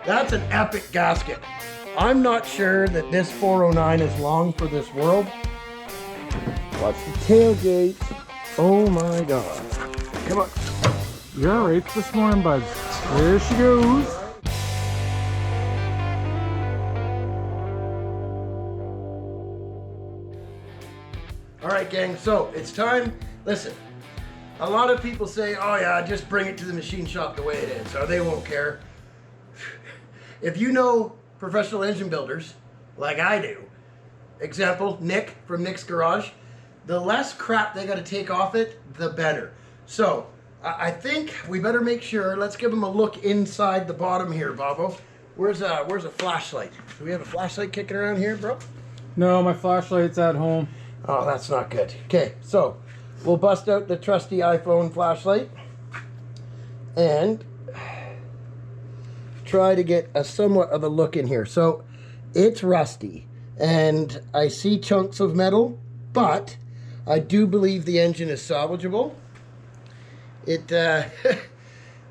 That's an epic gasket. I'm not sure that this 409 is long for this world. Watch the tailgate. Oh my God. Come on. You're all right this morning, bud. There she goes. All right, gang, so it's time. Listen, a lot of people say, oh yeah, just bring it to the machine shop the way it is, or they won't care. If you know professional engine builders, like I do, example, Nick from Nick's Garage, the less crap they got to take off it, the better. So, I think we better make sure, let's give them a look inside the bottom here, Bobo. Where's a flashlight? Do we have a flashlight kicking around here, bro? No, my flashlight's at home. Oh, that's not good. Okay, so we'll bust out the trusty iPhone flashlight and try to get a somewhat of a look in here. So it's rusty and I see chunks of metal, but I do believe the engine is salvageable. It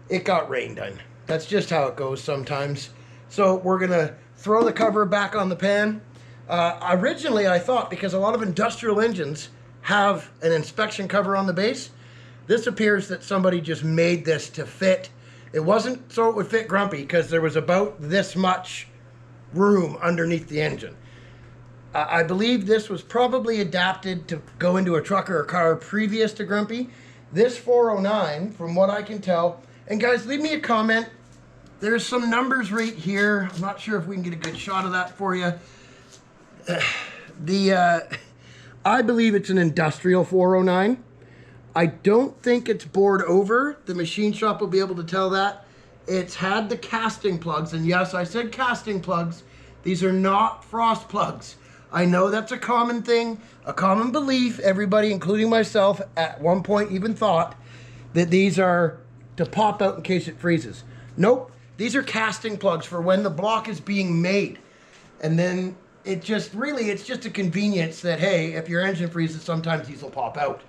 it got rained on. That's just how it goes sometimes. So we're gonna throw the cover back on the pan. Originally I thought, because a lot of industrial engines have an inspection cover on the base, this appears that somebody just made this to fit. It wasn't so it would fit Grumpy, because there was about this much room underneath the engine. I believe this was probably adapted to go into a truck or a car previous to Grumpy. This 409, from what I can tell, and guys, leave me a comment. There's some numbers right here. I'm not sure if we can get a good shot of that for you. I believe it's an industrial 409. I don't think it's bored over. The machine shop will be able to tell that. It's had the casting plugs, and yes, I said casting plugs. These are not frost plugs. I know that's a common thing, a common belief. Everybody, including myself, at one point even thought that these are to pop out in case it freezes. Nope, these are casting plugs for when the block is being made. And then it just really, it's just a convenience that, hey, if your engine freezes, sometimes these will pop out.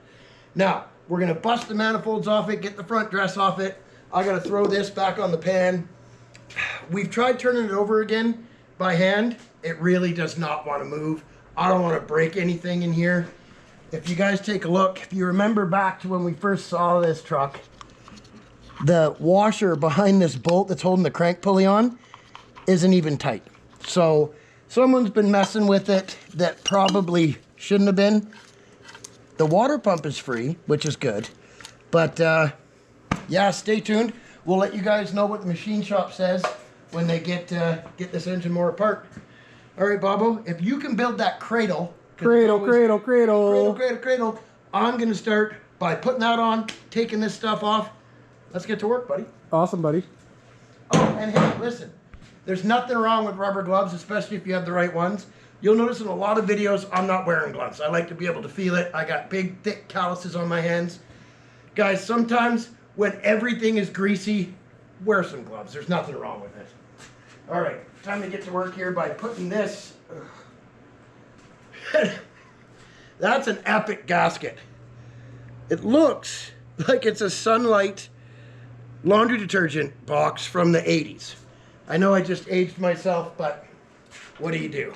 Now, we're gonna bust the manifolds off it, get the front dress off it. I gotta throw this back on the pan. We've tried turning it over again by hand. It really does not want to move. I don't want to break anything in here. If you guys take a look, if you remember back to when we first saw this truck, the washer behind this bolt that's holding the crank pulley on isn't even tight. So someone's been messing with it that probably shouldn't have been. The water pump is free, which is good. But yeah, stay tuned. We'll let you guys know what the machine shop says when they get this engine more apart. All right, Bobo, if you can build that cradle. Cradle. I'm going to start by putting that on, taking this stuff off. Let's get to work, buddy. Awesome, buddy. Oh, and hey, listen. There's nothing wrong with rubber gloves, especially if you have the right ones. You'll notice in a lot of videos, I'm not wearing gloves. I like to be able to feel it. I got big, thick calluses on my hands. Guys, sometimes when everything is greasy, wear some gloves. There's nothing wrong with it. All right, time to get to work here by putting this. That's an epic gasket. It looks like it's a Sunlight laundry detergent box from the 80s. I know I just aged myself, but what do you do?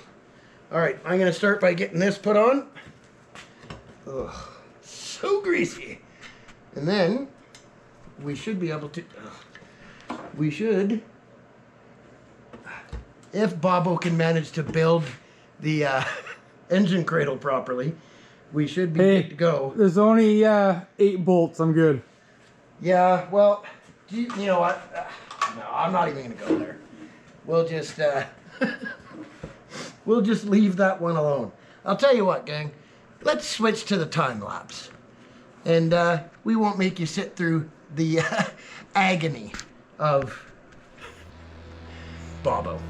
All right, I'm gonna start by getting this put on. Ugh, so greasy. And then we should be able to, if Bobo can manage to build the engine cradle properly, we should be good to go. There's only 8 bolts. I'm good. Yeah, well, you know what? No, I'm not even going to go there. We'll just we'll just leave that one alone. I'll tell you what, gang. Let's switch to the time lapse, and we won't make you sit through the agony of Bobo.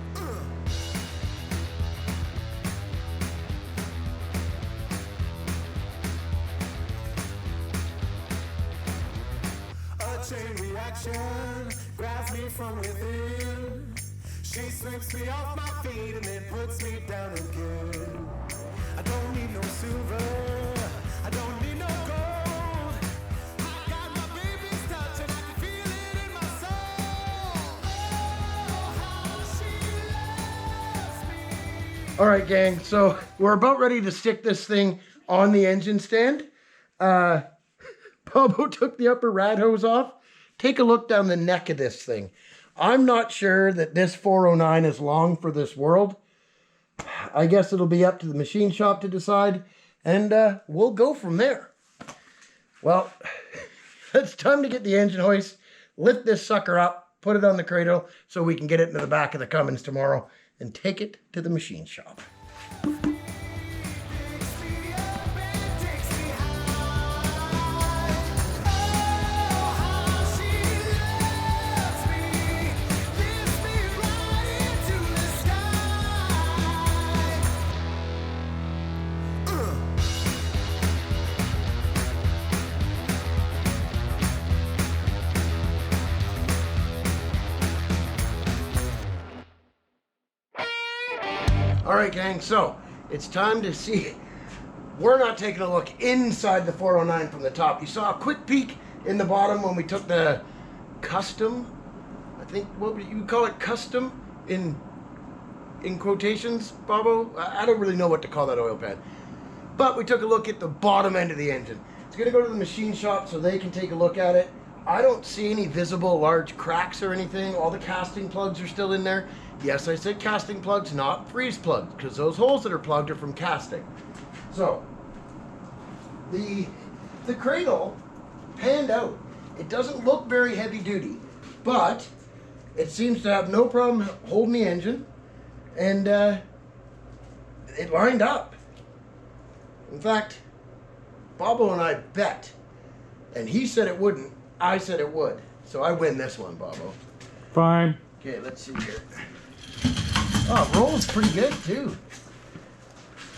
A chain reaction grabs me from within. She sweeps me off my feet and then puts me down again. I don't need no silver, I don't need no gold. I got my baby's touch and I can feel it in my soul. Oh, how All right, gang. So we're about ready to stick this thing on the engine stand. Bobo took the upper rad hose off. Take a look down the neck of this thing. I'm not sure that this 409 is long for this world. I guess it'll be up to the machine shop to decide, and we'll go from there. Well, it's time to get the engine hoist, lift this sucker up, put it on the cradle so we can get it into the back of the Cummins tomorrow and take it to the machine shop. All right, gang, so it's time to see. We're not taking a look inside the 409 from the top. You saw a quick peek in the bottom when we took the custom, I think, what would you call it, custom in quotations, Bobo? I don't really know what to call that oil pan. But we took a look at the bottom end of the engine. It's gonna go to the machine shop so they can take a look at it. I don't see any visible large cracks or anything. All the casting plugs are still in there. Yes, I said casting plugs, not freeze plugs, because those holes that are plugged are from casting. So, the cradle panned out. It doesn't look very heavy duty, but it seems to have no problem holding the engine, and it lined up. In fact, Bobo and I bet, and he said it wouldn't, I said it would. So I win this one, Bobo. Fine. Okay, let's see here. Oh, it rolls pretty good, too.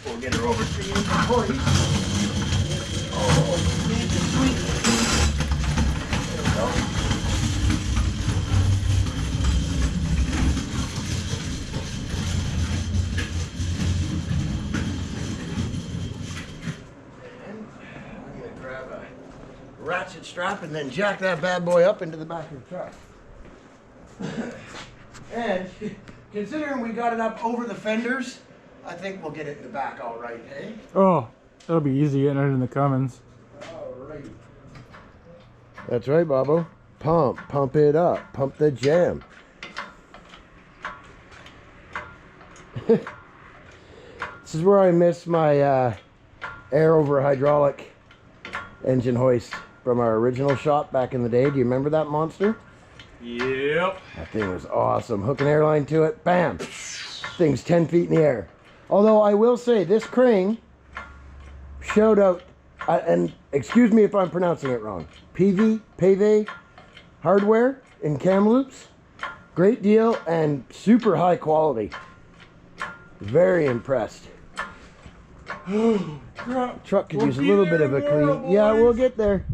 We'll get her over to the engine hoist. Oh, sweet, sweet. There we go. And I'm going to grab a ratchet strap and then jack that bad boy up into the back of the truck. And considering we got it up over the fenders, I think we'll get it in the back all right, hey? Oh, that'll be easy getting it in the Cummins. All right. That's right, Bobo. Pump it up. Pump the jam. This is where I miss my air over hydraulic engine hoist from our original shop back in the day. Do you remember that monster? Yep. That thing was awesome. Hook an airline to it, bam! Thing's 10 feet in the air. Although I will say, this crane showed out, and excuse me if I'm pronouncing it wrong, PV hardware in Kamloops. Great deal and super high quality. Very impressed. Truck could use a little bit of a clean. Yeah, we'll get there.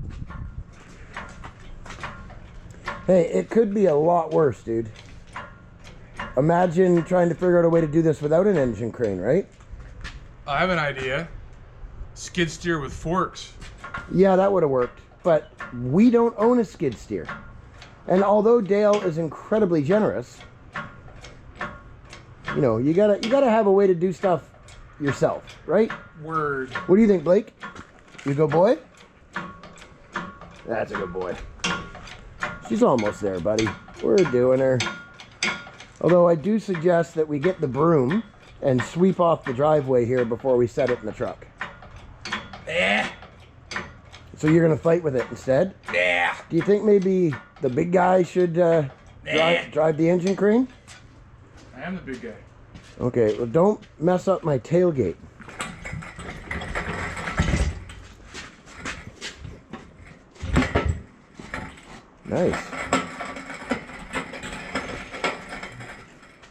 Hey, it could be a lot worse, dude. Imagine trying to figure out a way to do this without an engine crane, right? I have an idea. Skid steer with forks. Yeah, that would have worked. But we don't own a skid steer. And although Dale is incredibly generous, you know, you gotta have a way to do stuff yourself, right? Word. What do you think, Blake? You go, boy? That's a good boy. She's almost there, buddy. We're doing her. Although I do suggest that we get the broom and sweep off the driveway here before we set it in the truck. Yeah. So you're going to fight with it instead? Yeah. Do you think maybe the big guy should drive the engine crane? I am the big guy. Okay, well don't mess up my tailgate. Nice.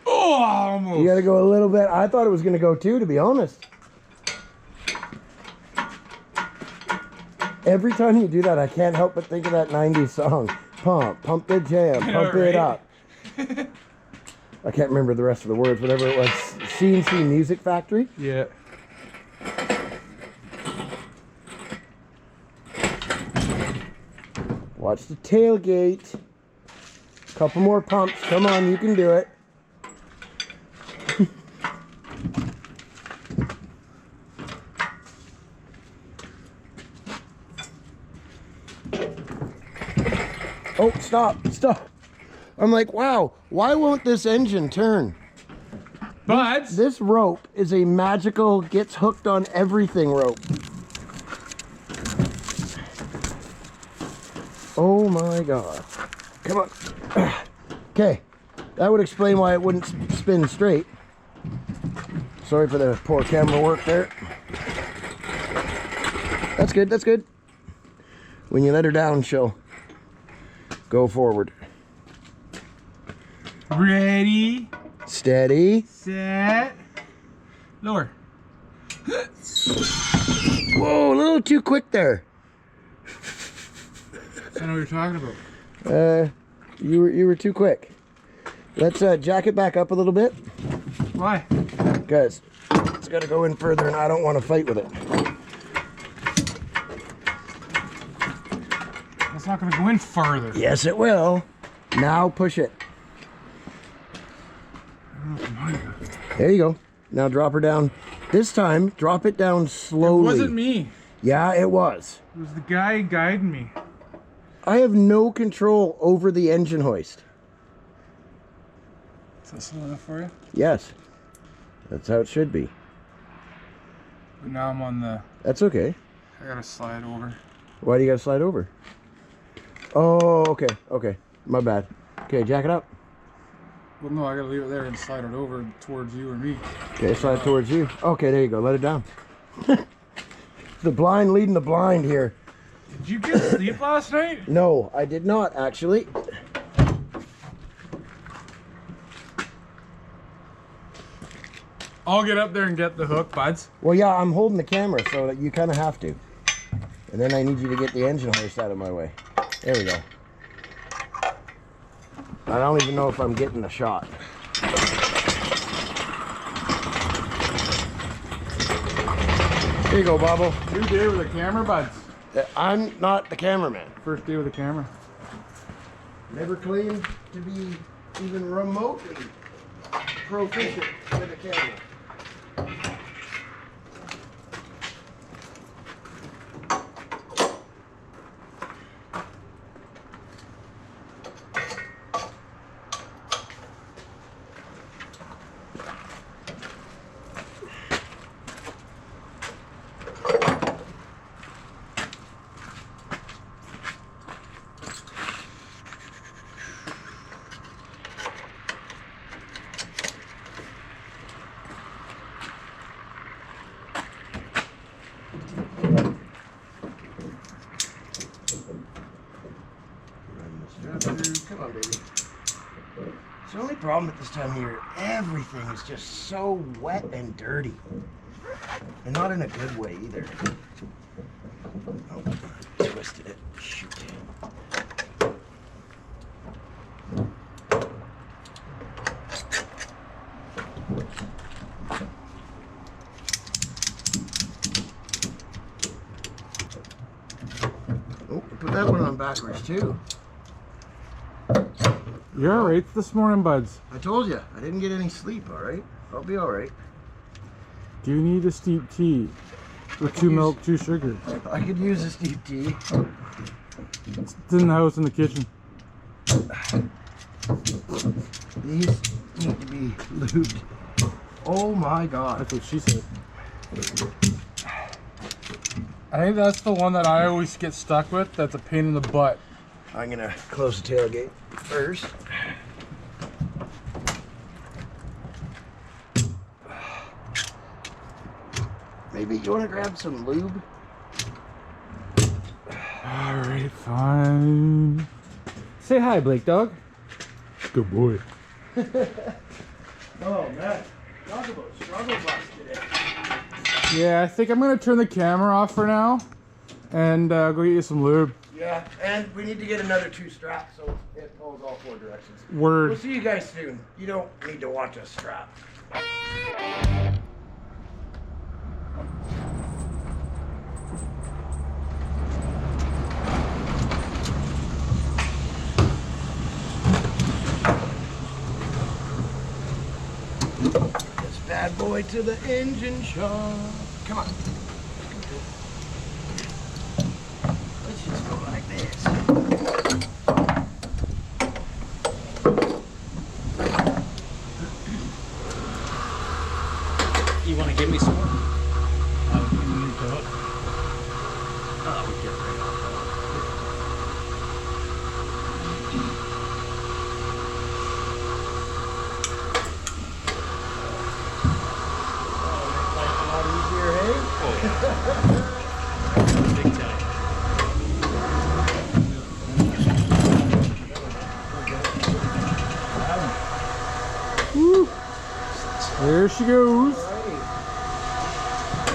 Oh, almost. You gotta go a little bit. I thought it was gonna go too, to be honest. Every time you do that, I can't help but think of that 90s song. Pump the jam, pump it up. I can't remember the rest of the words, whatever it was. C&C Music Factory? Yeah. Watch the tailgate. Couple more pumps. Come on, you can do it. Oh, stop. I'm like, wow, why won't this engine turn? But This rope is a magical, gets hooked on everything rope. Oh my God. Come on. Okay, that would explain why it wouldn't spin straight. Sorry for the poor camera work there. That's good, that's good. When you let her down, she'll go forward. ready, Steady. set, lower. Whoa, a little too quick there. I know what you're talking about. You were too quick. Let's jack it back up a little bit. Why? Guys, it's got to go in further and I don't want to fight with it. It's not going to go in farther. Yes, it will. Now push it. There you go. Now drop her down. This time, drop it down slowly. It wasn't me. Yeah, it was. It was the guy guiding me. I have no control over the engine hoist. Is that slow enough for you? Yes. That's how it should be. But now I'm on the... That's okay. I gotta slide over. Why do you gotta slide over? Oh, okay, okay. My bad. Okay, jack it up. Well, no, I gotta leave it there and slide it over towards you or me. Okay, slide towards you. Okay, there you go. Let it down. The blind leading the blind here. Did you get sleep last night? No, I did not actually. I'll get up there and get the hook, buds. Well, yeah, I'm holding the camera, so that you kind of have to. And then I need you to get the engine hoist out of my way. There we go. I don't even know if I'm getting the shot. Here you go, Bobble. New day with the camera, buds. I'm not the cameraman. First day with the camera. Never claimed to be even remotely proficient with a camera. Come on, baby. It's the only problem at this time of year. Everything is just so wet and dirty. And not in a good way either. Oh, twisted it. Shoot. Oh, put that one on backwards too. You're alright this morning, buds. I told you, I didn't get any sleep, alright? I'll be alright. Do you need a steep tea? With 2 milk, 2 sugar. I could use a steep tea. It's in the house in the kitchen. These need to be lubed. Oh my god. That's what she said. I think that's the one that I always get stuck with. That's a pain in the butt. I'm gonna close the tailgate first. Maybe you wanna grab some lube? Alright, fine. Say hi, Blake Dog. Good boy. Oh man, talk about struggle bus today. Yeah, I think I'm gonna turn the camera off for now and go get you some lube. Yeah, and we need to get another 2 straps so it pulls all 4 directions. Word. We'll see you guys soon. You don't need to watch us strap. This bad boy to the engine shop. Come on. Let's just go like this. You want to give me some more? Big time. Woo. There she goes.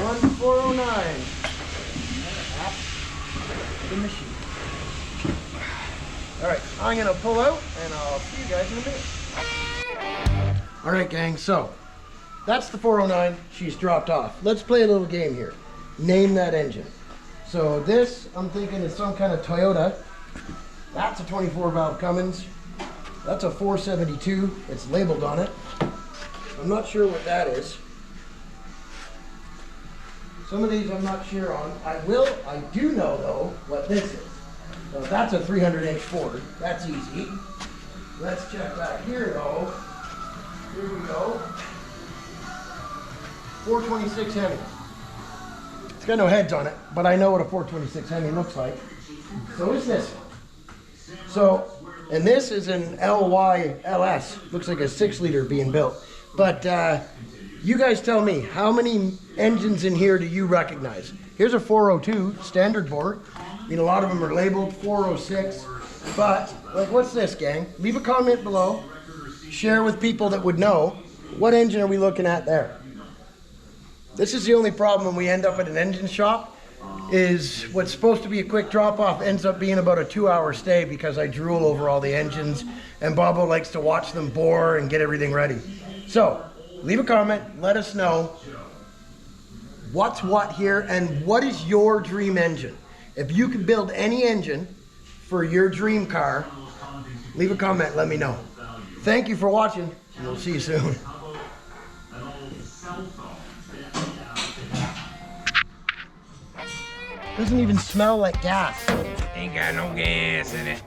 1409. The machine. All right, I'm gonna pull out and I'll see you guys in a minute. All right, gang, so that's the 409. She's dropped off. Let's play a little game here. Name that engine. So this, I'm thinking, is some kind of Toyota. That's a 24 valve Cummins. That's a 472. It's labeled on it. I'm not sure what that is. Some of these I'm not sure on. I do know though what this is. So that's a 300-inch Ford. That's easy. Let's check back here though. Here we go. 426 Hemi. It's got no heads on it, but I know what a 426 Hemi looks like. So is this one. So, and this is an LYLS. Looks like a 6-liter being built. But you guys tell me, how many engines in here do you recognize? Here's a 402 standard bore. I mean, a lot of them are labeled 406. But, like, what's this, gang? Leave a comment below. Share with people that would know. What engine are we looking at there? This is the only problem when we end up at an engine shop, is what's supposed to be a quick drop-off ends up being about a 2-hour stay because I drool over all the engines, and Bobo likes to watch them bore and get everything ready. So, leave a comment, let us know what's what here, and what is your dream engine. If you could build any engine for your dream car, leave a comment, let me know. Thank you for watching, and we'll see you soon. Doesn't even smell like gas. Ain't got no gas in it.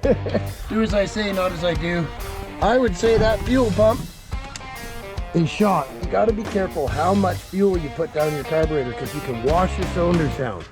Do as I say, not as I do. I would say that fuel pump is shot. You gotta be careful how much fuel you put down your carburetor because you can wash your cylinders down.